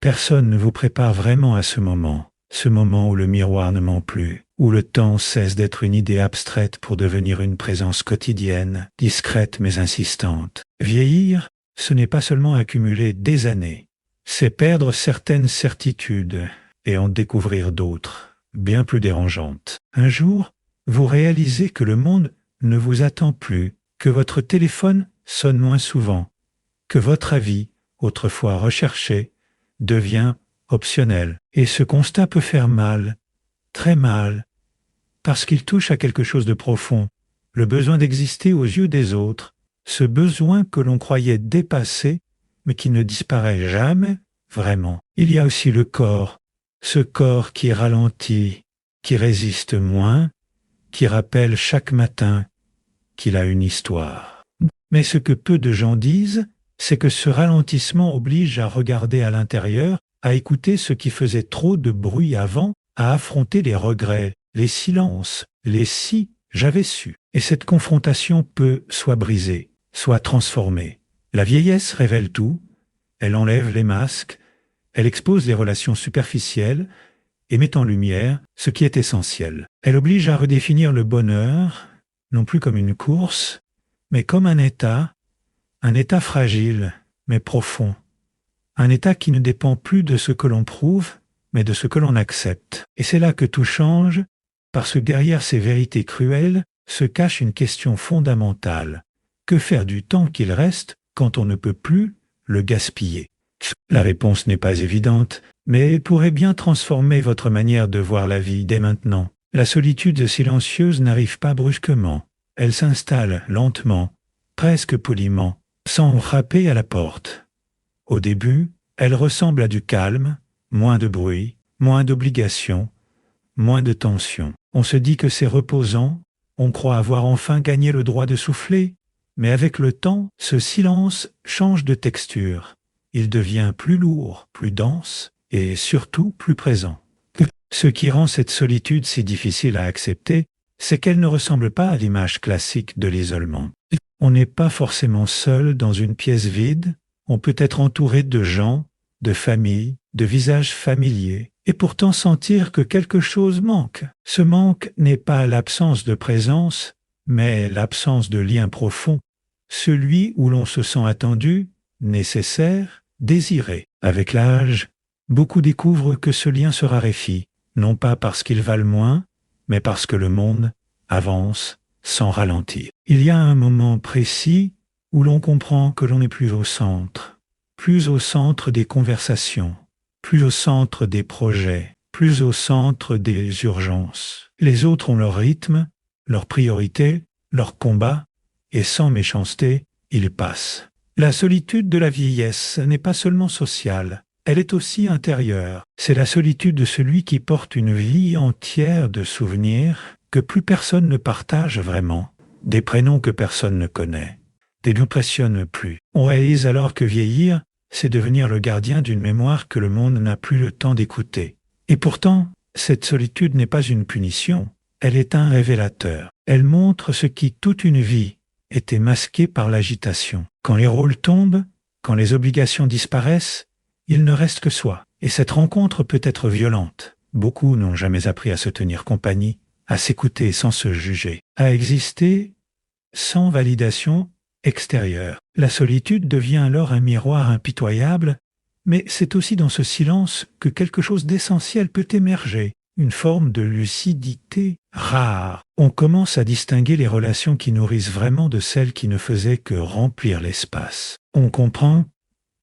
Personne ne vous prépare vraiment à ce moment où le miroir ne ment plus, où le temps cesse d'être une idée abstraite pour devenir une présence quotidienne, discrète mais insistante. Vieillir, ce n'est pas seulement accumuler des années, c'est perdre certaines certitudes et en découvrir d'autres, bien plus dérangeantes. Un jour, vous réalisez que le monde ne vous attend plus, que votre téléphone sonne moins souvent, que votre avis, autrefois recherché, devient optionnel. Et ce constat peut faire mal, très mal, parce qu'il touche à quelque chose de profond, le besoin d'exister aux yeux des autres, ce besoin que l'on croyait dépassé, mais qui ne disparaît jamais vraiment. Il y a aussi le corps, ce corps qui ralentit, qui résiste moins, qui rappelle chaque matin qu'il a une histoire. Mais ce que peu de gens disent, c'est que ce ralentissement oblige à regarder à l'intérieur, à écouter ce qui faisait trop de bruit avant, à affronter les regrets, les silences, les si j'avais su. Et cette confrontation peut soit briser, soit transformer. La vieillesse révèle tout, elle enlève les masques, elle expose les relations superficielles et met en lumière ce qui est essentiel. Elle oblige à redéfinir le bonheur, non plus comme une course, mais comme un état fragile, mais profond. Un état qui ne dépend plus de ce que l'on prouve, mais de ce que l'on accepte. Et c'est là que tout change, parce que derrière ces vérités cruelles se cache une question fondamentale. Que faire du temps qu'il reste quand on ne peut plus le gaspiller? La réponse n'est pas évidente, mais elle pourrait bien transformer votre manière de voir la vie dès maintenant. La solitude silencieuse n'arrive pas brusquement. Elle s'installe lentement, presque poliment, sans frapper à la porte. Au début, elle ressemble à du calme, moins de bruit, moins d'obligations, moins de tension. On se dit que c'est reposant, on croit avoir enfin gagné le droit de souffler, mais avec le temps, ce silence change de texture. Il devient plus lourd, plus dense et surtout plus présent. Ce qui rend cette solitude si difficile à accepter, c'est qu'elle ne ressemble pas à l'image classique de l'isolement. On n'est pas forcément seul dans une pièce vide, on peut être entouré de gens, de familles, de visages familiers, et pourtant sentir que quelque chose manque. Ce manque n'est pas l'absence de présence, mais l'absence de lien profond, celui où l'on se sent attendu, nécessaire, désiré. Avec l'âge, beaucoup découvrent que ce lien se raréfie, non pas parce qu'ils valent moins, mais parce que le monde avance sans ralentir. Il y a un moment précis où l'on comprend que l'on n'est plus au centre des conversations, plus au centre des projets, plus au centre des urgences. Les autres ont leur rythme, leurs priorités, leurs combats, et sans méchanceté, ils passent. La solitude de la vieillesse n'est pas seulement sociale, elle est aussi intérieure. C'est la solitude de celui qui porte une vie entière de souvenirs que plus personne ne partage vraiment, des prénoms que personne ne connaît, des ne pressionnent plus. On réalise alors que vieillir, c'est devenir le gardien d'une mémoire que le monde n'a plus le temps d'écouter. Et pourtant, cette solitude n'est pas une punition, elle est un révélateur. Elle montre ce qui, toute une vie, était masqué par l'agitation. Quand les rôles tombent, quand les obligations disparaissent, il ne reste que soi. Et cette rencontre peut être violente. Beaucoup n'ont jamais appris à se tenir compagnie, à s'écouter sans se juger, à exister sans validation extérieure. La solitude devient alors un miroir impitoyable, mais c'est aussi dans ce silence que quelque chose d'essentiel peut émerger, une forme de lucidité rare. On commence à distinguer les relations qui nourrissent vraiment de celles qui ne faisaient que remplir l'espace. On comprend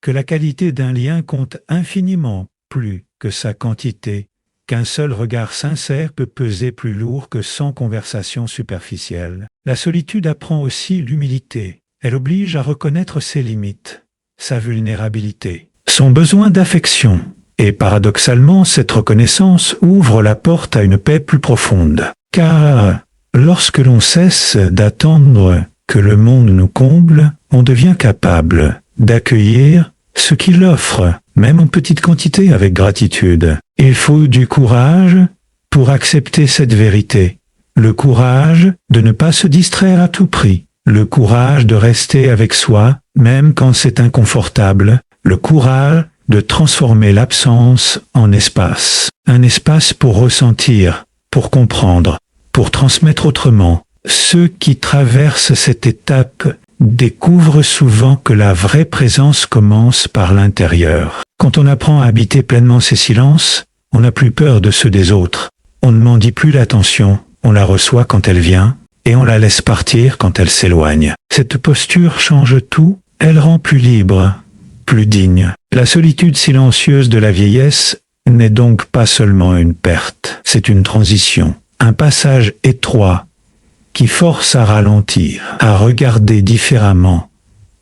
que la qualité d'un lien compte infiniment plus que sa quantité, qu'un seul regard sincère peut peser plus lourd que 100 conversations superficielles. La solitude apprend aussi l'humilité. Elle oblige à reconnaître ses limites, sa vulnérabilité, son besoin d'affection. Et paradoxalement, cette reconnaissance ouvre la porte à une paix plus profonde. Car lorsque l'on cesse d'attendre que le monde nous comble, on devient capable d'accueillir ce qu'il offre, même en petite quantité, avec gratitude. Il faut du courage pour accepter cette vérité, le courage de ne pas se distraire à tout prix, le courage de rester avec soi, même quand c'est inconfortable, le courage de transformer l'absence en espace. Un espace pour ressentir, pour comprendre, pour transmettre autrement. Ceux qui traversent cette étape découvrent souvent que la vraie présence commence par l'intérieur. Quand on apprend à habiter pleinement ces silences, on n'a plus peur de ceux des autres. On ne mendie plus l'attention, on la reçoit quand elle vient, et on la laisse partir quand elle s'éloigne. Cette posture change tout, elle rend plus libre, plus digne. La solitude silencieuse de la vieillesse n'est donc pas seulement une perte, c'est une transition, un passage étroit qui force à ralentir, à regarder différemment,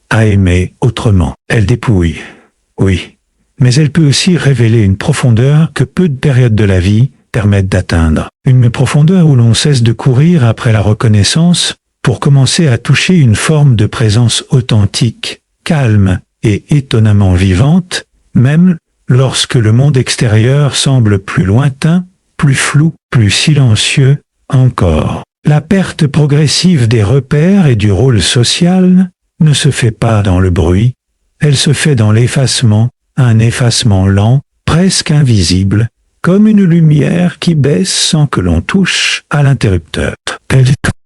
à aimer autrement. Elle dépouille, oui, mais elle peut aussi révéler une profondeur que peu de périodes de la vie permettent d'atteindre. Une profondeur où l'on cesse de courir après la reconnaissance pour commencer à toucher une forme de présence authentique, calme et étonnamment vivante, même lorsque le monde extérieur semble plus lointain, plus flou, plus silencieux encore. La perte progressive des repères et du rôle social ne se fait pas dans le bruit, elle se fait dans l'effacement, un effacement lent, presque invisible, comme une lumière qui baisse sans que l'on touche à l'interrupteur.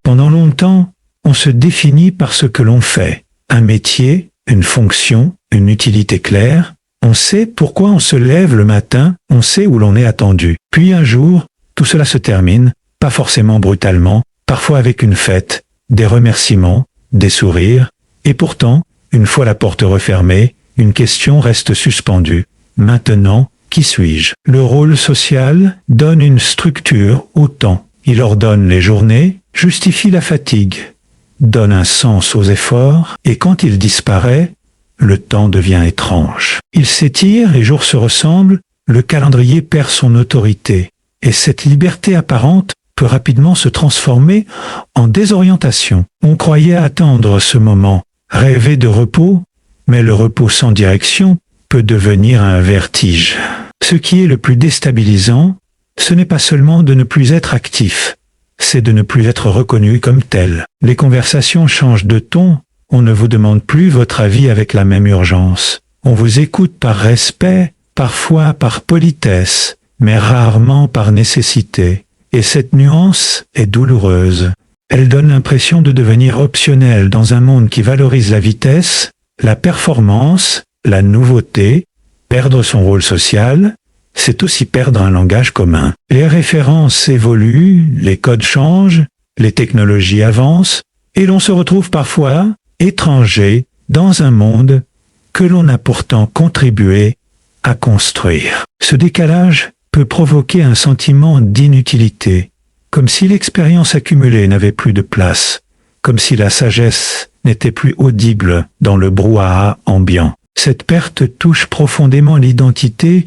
Pendant longtemps, on se définit par ce que l'on fait, un métier, une fonction, une utilité claire, on sait pourquoi on se lève le matin, on sait où l'on est attendu. Puis un jour, tout cela se termine, pas forcément brutalement, parfois avec une fête, des remerciements, des sourires, et pourtant, une fois la porte refermée, une question reste suspendue. Maintenant, qui suis-je? Le rôle social donne une structure au temps. Il ordonne les journées, justifie la fatigue, donne un sens aux efforts, et quand il disparaît, le temps devient étrange. Il s'étire, les jours se ressemblent, le calendrier perd son autorité, et cette liberté apparente peut rapidement se transformer en désorientation. On croyait attendre ce moment, rêver de repos, mais le repos sans direction peut devenir un vertige. Ce qui est le plus déstabilisant, ce n'est pas seulement de ne plus être actif, c'est de ne plus être reconnu comme tel. Les conversations changent de ton, on ne vous demande plus votre avis avec la même urgence. On vous écoute par respect, parfois par politesse, mais rarement par nécessité. Et cette nuance est douloureuse. Elle donne l'impression de devenir optionnelle dans un monde qui valorise la vitesse, la performance, la nouveauté. Perdre son rôle social, c'est aussi perdre un langage commun. Les références évoluent, les codes changent, les technologies avancent, et l'on se retrouve parfois étranger dans un monde que l'on a pourtant contribué à construire. Ce décalage peut provoquer un sentiment d'inutilité, comme si l'expérience accumulée n'avait plus de place, comme si la sagesse n'était plus audible dans le brouhaha ambiant. Cette perte touche profondément l'identité,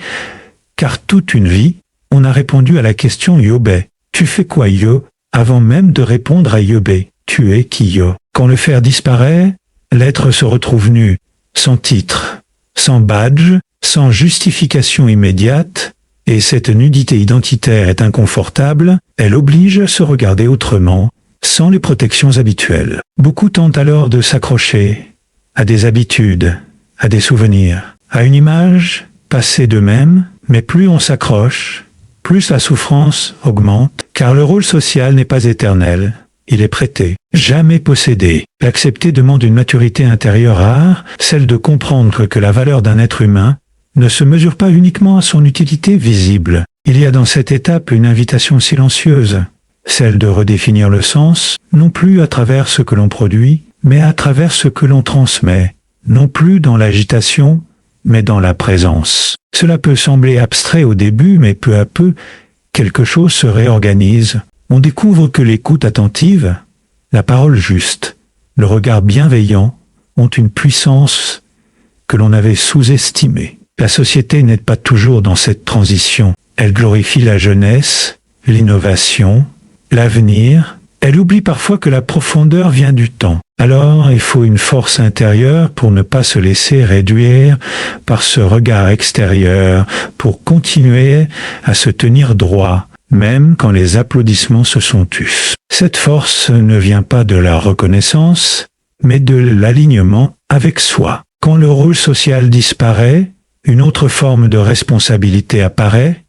car toute une vie, on a répondu à la question Yobé. Tu fais quoi Yo? Avant même de répondre à Yobé. Tu es qui Yo? Quand le faire disparaît, l'être se retrouve nu, sans titre, sans badge, sans justification immédiate, et cette nudité identitaire est inconfortable, elle oblige à se regarder autrement, sans les protections habituelles. Beaucoup tentent alors de s'accrocher à des habitudes, à des souvenirs, à une image passée d'eux-mêmes, mais plus on s'accroche, plus la souffrance augmente, car le rôle social n'est pas éternel, il est prêté, jamais possédé. L'accepter demande une maturité intérieure rare, celle de comprendre que la valeur d'un être humain ne se mesure pas uniquement à son utilité visible. Il y a dans cette étape une invitation silencieuse, celle de redéfinir le sens, non plus à travers ce que l'on produit, mais à travers ce que l'on transmet, non plus dans l'agitation, mais dans la présence. Cela peut sembler abstrait au début, mais peu à peu, quelque chose se réorganise. On découvre que l'écoute attentive, la parole juste, le regard bienveillant ont une puissance que l'on avait sous-estimée. La société n'est pas toujours dans cette transition. Elle glorifie la jeunesse, l'innovation, l'avenir. Elle oublie parfois que la profondeur vient du temps. Alors, il faut une force intérieure pour ne pas se laisser réduire par ce regard extérieur, pour continuer à se tenir droit, même quand les applaudissements se sont tus. Cette force ne vient pas de la reconnaissance, mais de l'alignement avec soi. Quand le rôle social disparaît, Une autre forme de responsabilité apparaît,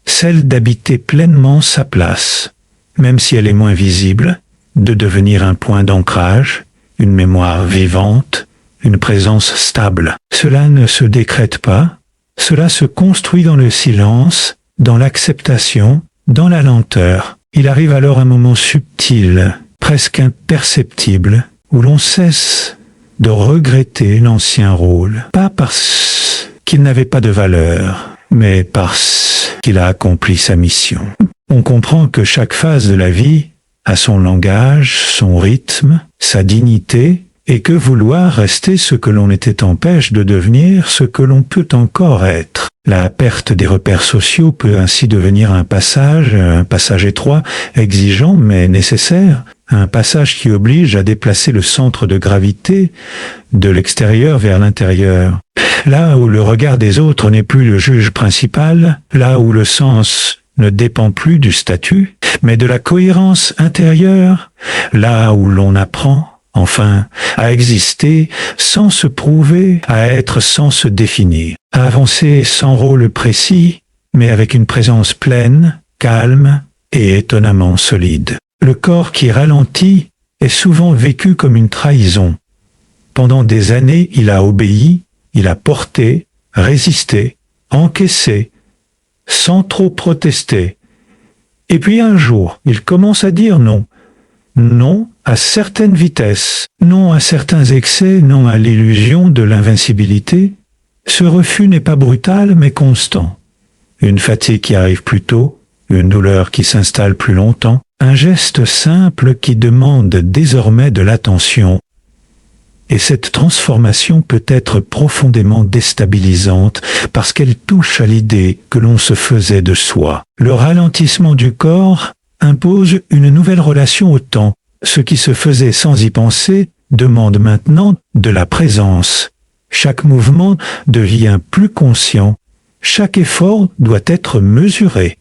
celle d'habiter pleinement sa place, même si elle est moins visible, de devenir un point d'ancrage, une mémoire vivante, une présence stable. Cela ne se décrète pas, cela se construit dans le silence, dans l'acceptation, dans la lenteur. Il arrive alors un moment subtil, presque imperceptible, où l'on cesse de regretter l'ancien rôle, pas parce qu'il n'avait pas de valeur, mais parce qu'il a accompli sa mission. On comprend que chaque phase de la vie a son langage, son rythme, sa dignité, et que vouloir rester ce que l'on était empêche de devenir ce que l'on peut encore être. La perte des repères sociaux peut ainsi devenir un passage étroit, exigeant mais nécessaire, un passage qui oblige à déplacer le centre de gravité de l'extérieur vers l'intérieur. Là où le regard des autres n'est plus le juge principal, là où le sens ne dépend plus du statut, mais de la cohérence intérieure, là où l'on apprend, enfin, à exister sans se prouver, à être sans se définir, à avancer sans rôle précis, mais avec une présence pleine, calme et étonnamment solide. Le corps qui ralentit est souvent vécu comme une trahison. Pendant des années, il a obéi, il a porté, résisté, encaissé, sans trop protester. Et puis un jour, il commence à dire non. Non à certaines vitesses, non à certains excès, non à l'illusion de l'invincibilité. Ce refus n'est pas brutal mais constant. Une fatigue qui arrive plus tôt, une douleur qui s'installe plus longtemps, un geste simple qui demande désormais de l'attention. Et cette transformation peut être profondément déstabilisante parce qu'elle touche à l'idée que l'on se faisait de soi. Le ralentissement du corps impose une nouvelle relation au temps. Ce qui se faisait sans y penser demande maintenant de la présence. Chaque mouvement devient plus conscient. Chaque effort doit être mesuré.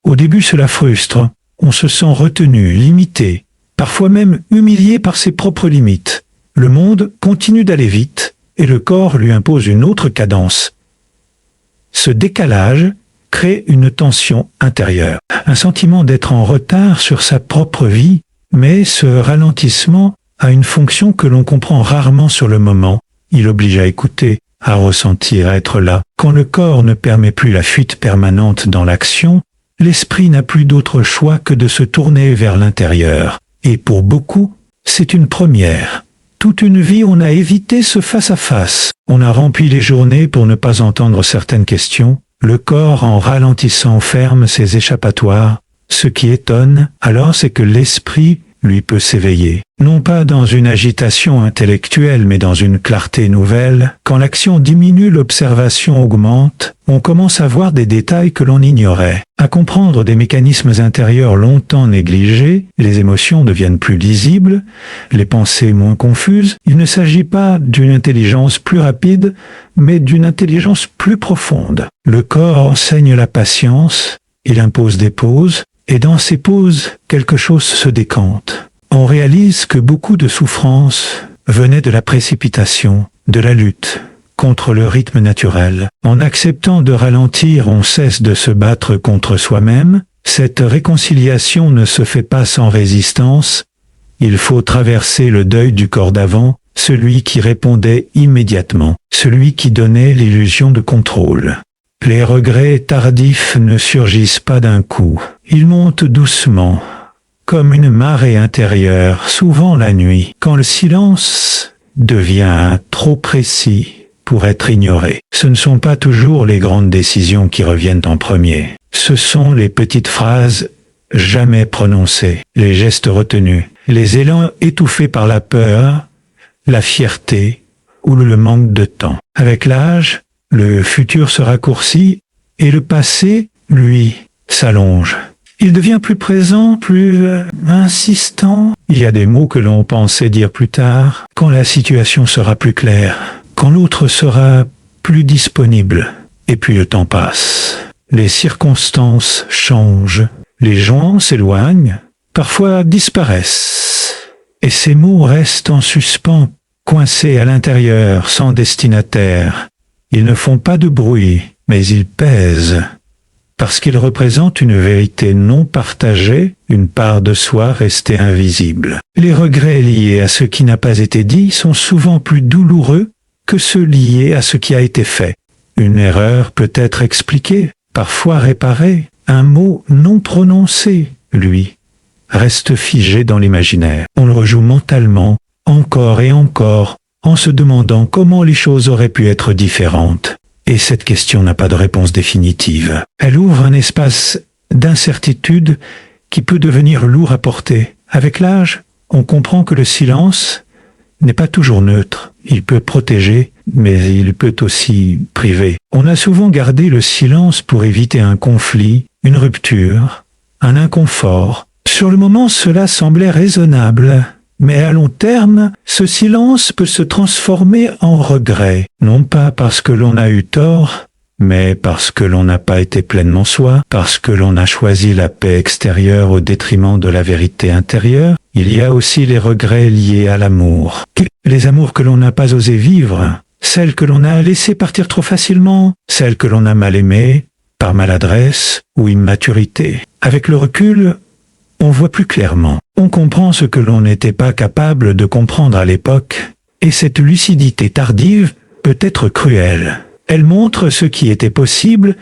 Au début, cela frustre. On se sent retenu, limité, parfois même humilié par ses propres limites. Le monde continue d'aller vite et le corps lui impose une autre cadence. Ce décalage crée une tension intérieure, un sentiment d'être en retard sur sa propre vie, mais ce ralentissement a une fonction que l'on comprend rarement sur le moment. Il oblige à écouter, à ressentir, à être là. Quand le corps ne permet plus la fuite permanente dans l'action, l'esprit n'a plus d'autre choix que de se tourner vers l'intérieur. Et pour beaucoup, c'est une première. Toute une vie, on a évité ce face-à-face. On a rempli les journées pour ne pas entendre certaines questions. Le corps, en ralentissant, ferme ses échappatoires. Ce qui étonne, alors, c'est que l'esprit, lui, peut s'éveiller. Non pas dans une agitation intellectuelle, mais dans une clarté nouvelle. Quand l'action diminue, l'observation augmente. On commence à voir des détails que l'on ignorait, à comprendre des mécanismes intérieurs longtemps négligés. Les émotions deviennent plus lisibles, les pensées moins confuses. Il ne s'agit pas d'une intelligence plus rapide, mais d'une intelligence plus profonde. Le corps enseigne la patience, il impose des pauses, et dans ces pauses, quelque chose se décante. On réalise que beaucoup de souffrances venaient de la précipitation, de la lutte contre le rythme naturel. En acceptant de ralentir, on cesse de se battre contre soi-même. Cette réconciliation ne se fait pas sans résistance. Il faut traverser le deuil du corps d'avant, celui qui répondait immédiatement, celui qui donnait l'illusion de contrôle. Les regrets tardifs ne surgissent pas d'un coup. Ils montent doucement, comme une marée intérieure, souvent la nuit, quand le silence devient trop précis pour être ignoré. Ce ne sont pas toujours les grandes décisions qui reviennent en premier. Ce sont les petites phrases jamais prononcées, les gestes retenus, les élans étouffés par la peur, la fierté ou le manque de temps. Avec l'âge, le futur se raccourcit et le passé, lui, s'allonge. Il devient plus présent, plus insistant. Il y a des mots que l'on pensait dire plus tard, quand la situation sera plus claire, quand l'autre sera plus disponible. Et puis le temps passe. Les circonstances changent. Les gens s'éloignent, parfois disparaissent. Et ces mots restent en suspens, coincés à l'intérieur, sans destinataire. Ils ne font pas de bruit, mais ils pèsent. Parce qu'ils représentent une vérité non partagée, une part de soi restée invisible. Les regrets liés à ce qui n'a pas été dit sont souvent plus douloureux que ceux liés à ce qui a été fait. Une erreur peut être expliquée, parfois réparée. Un mot non prononcé, lui, reste figé dans l'imaginaire. On le rejoue mentalement, encore et encore, en se demandant comment les choses auraient pu être différentes. Et cette question n'a pas de réponse définitive. Elle ouvre un espace d'incertitude qui peut devenir lourd à porter. Avec l'âge, on comprend que le silence n'est pas toujours neutre. Il peut protéger, mais il peut aussi priver. On a souvent gardé le silence pour éviter un conflit, une rupture, un inconfort. Sur le moment, cela semblait raisonnable. Mais à long terme, ce silence peut se transformer en regret, non pas parce que l'on a eu tort, mais parce que l'on n'a pas été pleinement soi, parce que l'on a choisi la paix extérieure au détriment de la vérité intérieure. Il y a aussi les regrets liés à l'amour. Les amours que l'on n'a pas osé vivre, celles que l'on a laissées partir trop facilement, celles que l'on a mal aimées, par maladresse ou immaturité. Avec le recul, on voit plus clairement. On comprend ce que l'on n'était pas capable de comprendre à l'époque, et cette lucidité tardive peut être cruelle. Elle montre ce qui était possible,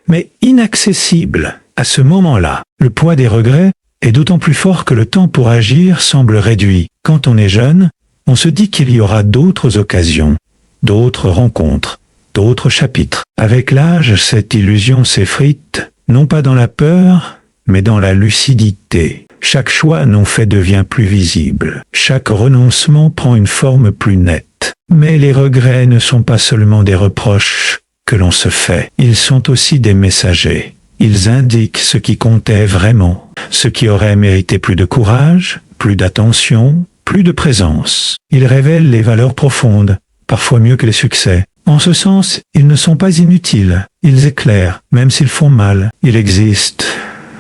mais inaccessible à ce moment-là. Le poids des regrets est d'autant plus fort que le temps pour agir semble réduit. Quand on est jeune, on se dit qu'il y aura d'autres occasions, d'autres rencontres, d'autres chapitres. Avec l'âge, cette illusion s'effrite, non pas dans la peur, mais dans la lucidité. Chaque choix non fait devient plus visible. Chaque renoncement prend une forme plus nette. Mais les regrets ne sont pas seulement des reproches que l'on se fait. Ils sont aussi des messagers. Ils indiquent ce qui comptait vraiment, ce qui aurait mérité plus de courage, plus d'attention, plus de présence. Ils révèlent les valeurs profondes, parfois mieux que les succès. En ce sens, ils ne sont pas inutiles. Ils éclairent, même s'ils font mal. Il existe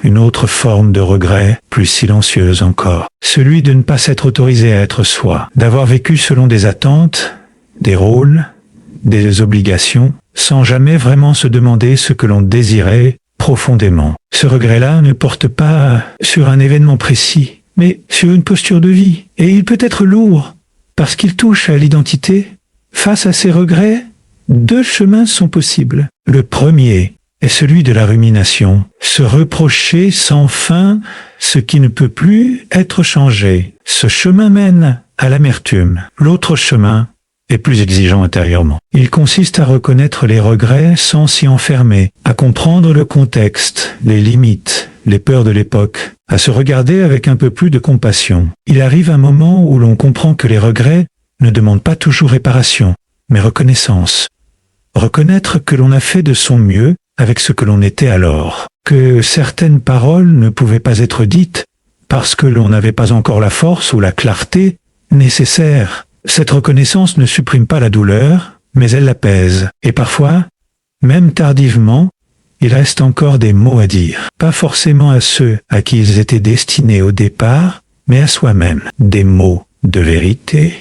une autre forme de regret, plus silencieuse encore. Celui de ne pas s'être autorisé à être soi, d'avoir vécu selon des attentes, des rôles, des obligations, sans jamais vraiment se demander ce que l'on désirait profondément. Ce regret-là ne porte pas sur un événement précis, mais sur une posture de vie. Et il peut être lourd, parce qu'il touche à l'identité. Face à ces regrets, deux chemins sont possibles. Le premier est celui de la rumination, se reprocher sans fin ce qui ne peut plus être changé. Ce chemin mène à l'amertume. L'autre chemin est plus exigeant intérieurement. Il consiste à reconnaître les regrets sans s'y enfermer, à comprendre le contexte, les limites, les peurs de l'époque, à se regarder avec un peu plus de compassion. Il arrive un moment où l'on comprend que les regrets ne demandent pas toujours réparation, mais reconnaissance. Reconnaître que l'on a fait de son mieux avec ce que l'on était alors, que certaines paroles ne pouvaient pas être dites parce que l'on n'avait pas encore la force ou la clarté nécessaire. Cette reconnaissance ne supprime pas la douleur, mais elle l'apaise. Et parfois, même tardivement, il reste encore des mots à dire. Pas forcément à ceux à qui ils étaient destinés au départ, mais à soi-même. Des mots de vérité,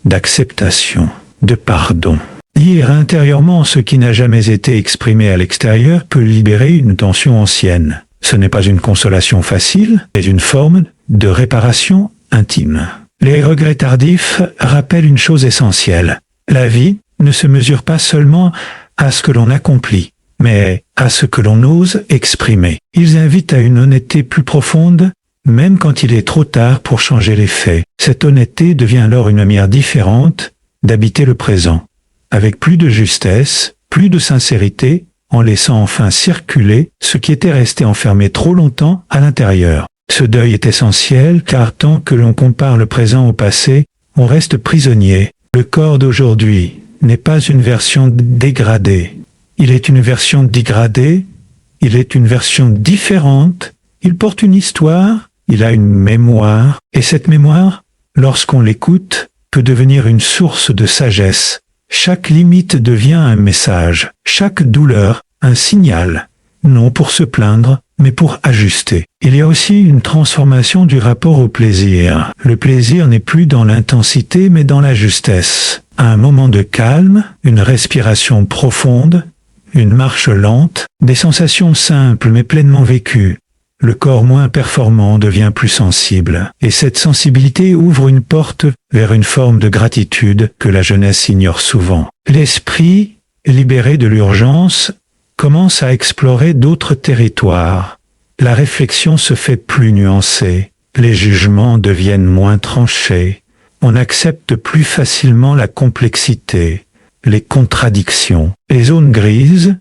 d'acceptation, de pardon. Dire intérieurement ce qui n'a jamais été exprimé à l'extérieur peut libérer une tension ancienne. Ce n'est pas une consolation facile, mais une forme de réparation intime. Les regrets tardifs rappellent une chose essentielle. La vie ne se mesure pas seulement à ce que l'on accomplit, mais à ce que l'on ose exprimer. Ils invitent à une honnêteté plus profonde, même quand il est trop tard pour changer les faits. Cette honnêteté devient alors une manière différente d'habiter le présent, avec plus de justesse, plus de sincérité, en laissant enfin circuler ce qui était resté enfermé trop longtemps à l'intérieur. Ce deuil est essentiel car tant que l'on compare le présent au passé, on reste prisonnier. Le corps d'aujourd'hui n'est pas une version dégradée. Il est une version dégradée, il est une version différente, il porte une histoire, il a une mémoire, et cette mémoire, lorsqu'on l'écoute, peut devenir une source de sagesse. Chaque limite devient un message, chaque douleur un signal, non pour se plaindre, mais pour ajuster. Il y a aussi une transformation du rapport au plaisir. Le plaisir n'est plus dans l'intensité, mais dans la justesse. Un moment de calme, une respiration profonde, une marche lente, des sensations simples mais pleinement vécues. Le corps moins performant devient plus sensible, et cette sensibilité ouvre une porte vers une forme de gratitude que la jeunesse ignore souvent. L'esprit, libéré de l'urgence, commence à explorer d'autres territoires. La réflexion se fait plus nuancée, les jugements deviennent moins tranchés, on accepte plus facilement la complexité, les contradictions. Les zones grises,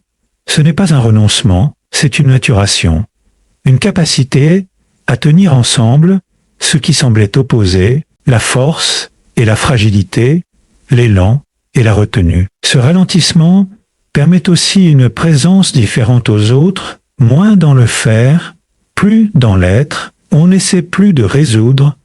ce n'est pas un renoncement, c'est une maturation. Une capacité à tenir ensemble ce qui semblait opposé, la force et la fragilité, l'élan et la retenue. Ce ralentissement permet aussi une présence différente aux autres, moins dans le faire, plus dans l'être. On n'essaie plus de résoudre,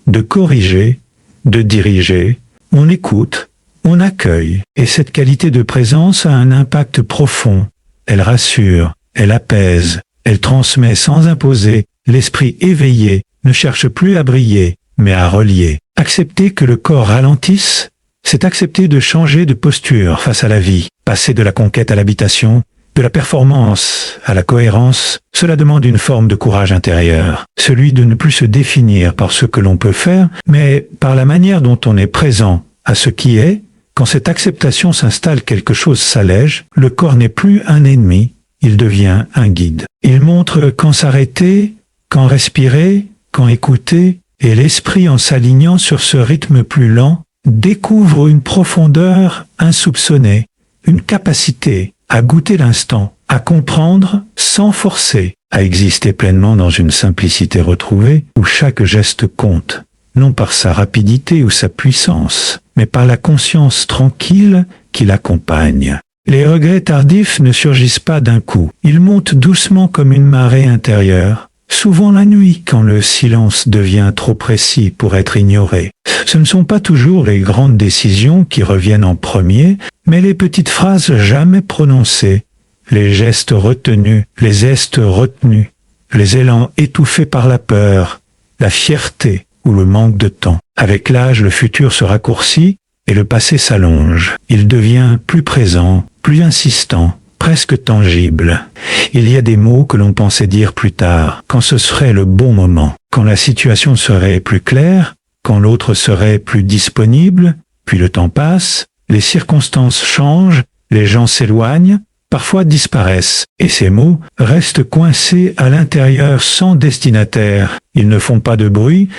de corriger, de diriger. On écoute, on accueille. Et cette qualité de présence a un impact profond. Elle rassure, elle apaise. Elle transmet sans imposer. L'esprit éveillé ne cherche plus à briller, mais à relier. Accepter que le corps ralentisse, c'est accepter de changer de posture face à la vie, passer de la conquête à l'habitation, de la performance à la cohérence. Cela demande une forme de courage intérieur, celui de ne plus se définir par ce que l'on peut faire, mais par la manière dont on est présent à ce qui est. Quand cette acceptation s'installe, quelque chose s'allège, le corps n'est plus un ennemi, il devient un guide. Il montre quand s'arrêter, quand respirer, quand écouter, et l'esprit, en s'alignant sur ce rythme plus lent, découvre une profondeur insoupçonnée, une capacité à goûter l'instant, à comprendre sans forcer, à exister pleinement dans une simplicité retrouvée où chaque geste compte, non par sa rapidité ou sa puissance, mais par la conscience tranquille qui l'accompagne. Les regrets tardifs ne surgissent pas d'un coup. Ils montent doucement comme une marée intérieure, souvent la nuit quand le silence devient trop précis pour être ignoré. Ce ne sont pas toujours les grandes décisions qui reviennent en premier, mais les petites phrases jamais prononcées, les gestes retenus, les zestes retenus, les élans étouffés par la peur, la fierté ou le manque de temps. Avec l'âge, le futur se raccourcit et le passé s'allonge. Il devient plus présent, plus insistant, presque tangible. Il y a des mots que l'on pensait dire plus tard, quand ce serait le bon moment, quand la situation serait plus claire, quand l'autre serait plus disponible, puis le temps passe, les circonstances changent, les gens s'éloignent, parfois disparaissent, et ces mots restent coincés à l'intérieur sans destinataire. Ils ne font pas de bruit,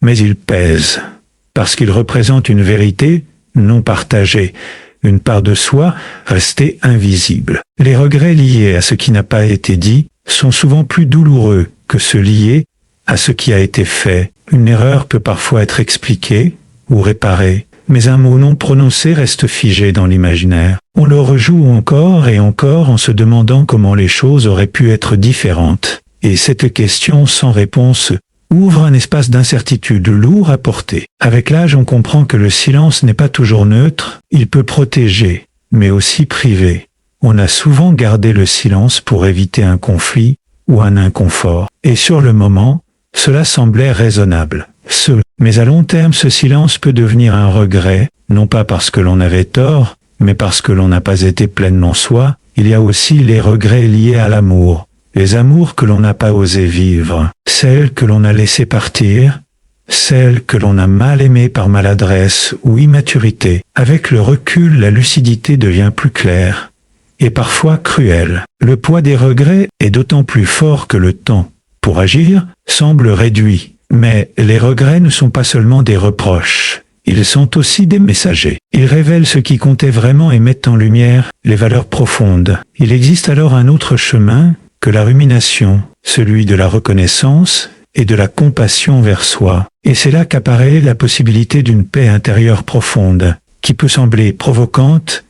mais ils pèsent, parce qu'ils représentent une vérité non partagée, une part de soi restée invisible. Les regrets liés à ce qui n'a pas été dit sont souvent plus douloureux que ceux liés à ce qui a été fait. Une erreur peut parfois être expliquée ou réparée, mais un mot non prononcé reste figé dans l'imaginaire. On le rejoue encore et encore en se demandant comment les choses auraient pu être différentes. Et cette question sans réponse ouvre un espace d'incertitude lourd à porter. Avec l'âge, on comprend que le silence n'est pas toujours neutre, il peut protéger, mais aussi priver. On a souvent gardé le silence pour éviter un conflit ou un inconfort. Et sur le moment, cela semblait raisonnable. Mais à long terme, ce silence peut devenir un regret, non pas parce que l'on avait tort, mais parce que l'on n'a pas été pleinement soi. Il y a aussi les regrets liés à l'amour. Les amours que l'on n'a pas osé vivre, celles que l'on a laissées partir, celles que l'on a mal aimées par maladresse ou immaturité. Avec le recul, la lucidité devient plus claire et parfois cruelle. Le poids des regrets est d'autant plus fort que le temps, pour agir, semble réduit. Mais les regrets ne sont pas seulement des reproches. Ils sont aussi des messagers. Ils révèlent ce qui comptait vraiment et mettent en lumière les valeurs profondes. Il existe alors un autre chemin que la rumination, celui de la reconnaissance et de la compassion vers soi. Et c'est là qu'apparaît la possibilité d'une paix intérieure profonde, qui peut sembler provocante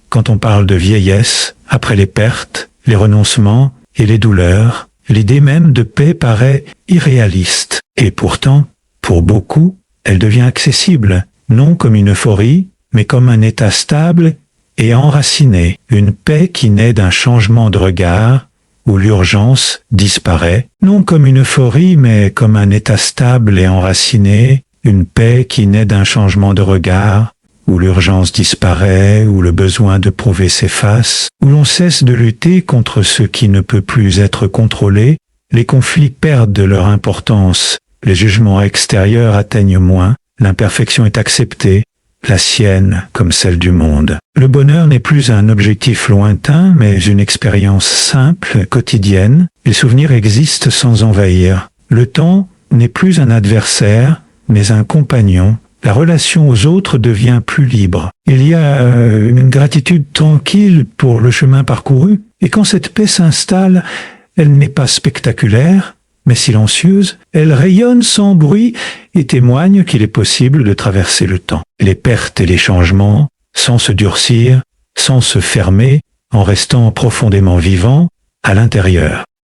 quand on parle de vieillesse, après les pertes, les renoncements et les douleurs. L'idée même de paix paraît irréaliste. Et pourtant, pour beaucoup, elle devient accessible, non comme une euphorie, mais comme un état stable et enraciné. Une paix qui naît d'un changement de regard, où l'urgence disparaît, non comme une euphorie, mais comme un état stable et enraciné, une paix qui naît d'un changement de regard, où l'urgence disparaît, où le besoin de prouver s'efface, où l'on cesse de lutter contre ce qui ne peut plus être contrôlé, les conflits perdent de leur importance, les jugements extérieurs atteignent moins, l'imperfection est acceptée, la sienne comme celle du monde. Le bonheur n'est plus un objectif lointain, mais une expérience simple, quotidienne. Les souvenirs existent sans envahir. Le temps n'est plus un adversaire, mais un compagnon. La relation aux autres devient plus libre. Il y a une gratitude tranquille pour le chemin parcouru, et quand cette paix s'installe, elle n'est pas spectaculaire, mais silencieuse, elle rayonne sans bruit et témoigne qu'il est possible de traverser le temps, les pertes et les changements, sans se durcir, sans se fermer, en restant profondément vivant à l'intérieur.